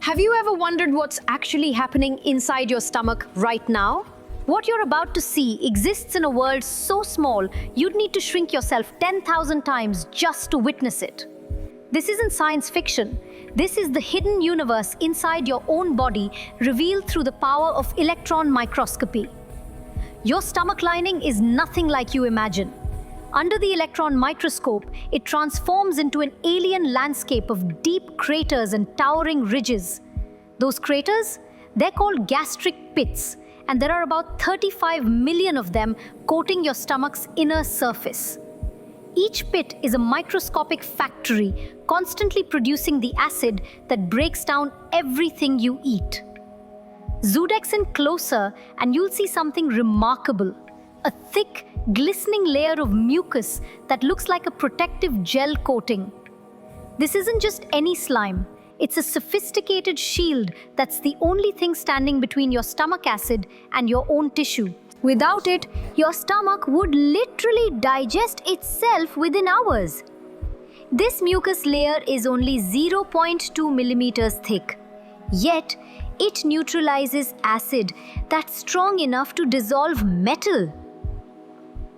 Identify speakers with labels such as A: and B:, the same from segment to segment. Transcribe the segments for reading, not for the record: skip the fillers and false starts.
A: Have you ever wondered what's actually happening inside your stomach right now? What you're about to see exists in a world so small you'd need to shrink yourself 10,000 times just to witness it. This isn't science fiction. This is the hidden universe inside your own body, revealed through the power of electron microscopy. Your stomach lining is nothing like you imagine. Under the electron microscope, it transforms into an alien landscape of deep craters and towering ridges. Those craters, they're called gastric pits, and there are about 35 million of them coating your stomach's inner surface. Each pit is a microscopic factory, constantly producing the acid that breaks down everything you eat. Zoodex in closer and you'll see something remarkable. A thick, glistening layer of mucus that looks like a protective gel coating. This isn't just any slime. It's a sophisticated shield that's the only thing standing between your stomach acid and your own tissue. Without it, your stomach would literally digest itself within hours. This mucus layer is only 0.2 millimeters thick. Yet, it neutralizes acid that's strong enough to dissolve metal.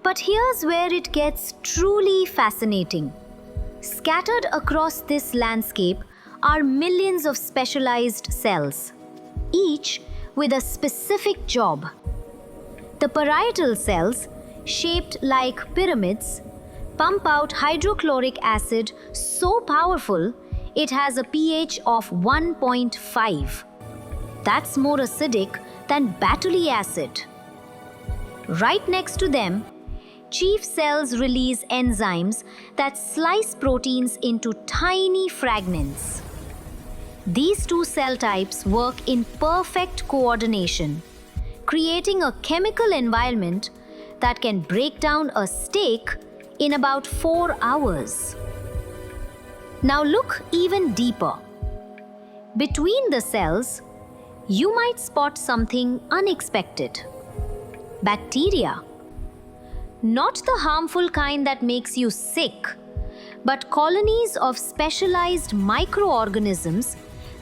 A: But here's where it gets truly fascinating. Scattered across this landscape are millions of specialized cells, each with a specific job. The parietal cells, shaped like pyramids, pump out hydrochloric acid so powerful it has a pH of 1.5. That's more acidic than battery acid. Right next to them, chief cells release enzymes that slice proteins into tiny fragments. These two cell types work in perfect coordination, creating a chemical environment that can break down a steak in about 4 hours. Now look even deeper. Between the cells, you might spot something unexpected. Bacteria. Not the harmful kind that makes you sick, but colonies of specialized microorganisms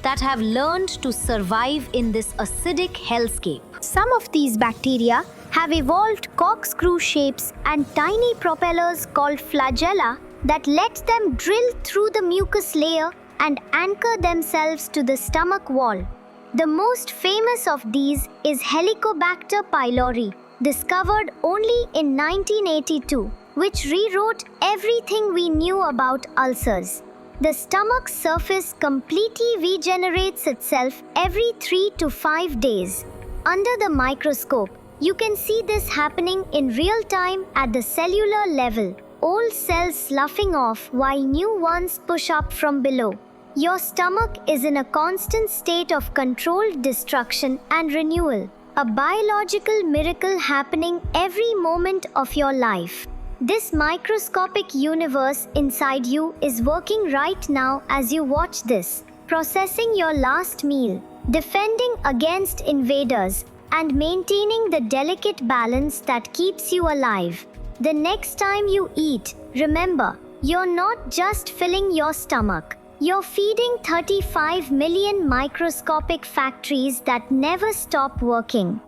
A: that have learned to survive in this acidic hellscape.
B: Some of these bacteria have evolved corkscrew shapes and tiny propellers called flagella that let them drill through the mucus layer and anchor themselves to the stomach wall. The most famous of these is Helicobacter pylori, discovered only in 1982, which rewrote everything we knew about ulcers. The stomach surface completely regenerates itself every 3 to 5 days. Under the microscope, you can see this happening in real time at the cellular level, old cells sloughing off while new ones push up from below. Your stomach is in a constant state of controlled destruction and renewal, a biological miracle happening every moment of your life. This microscopic universe inside you is working right now as you watch this, processing your last meal, defending against invaders, and maintaining the delicate balance that keeps you alive. The next time you eat, remember, you're not just filling your stomach. You're feeding 35 million microscopic factories that never stop working.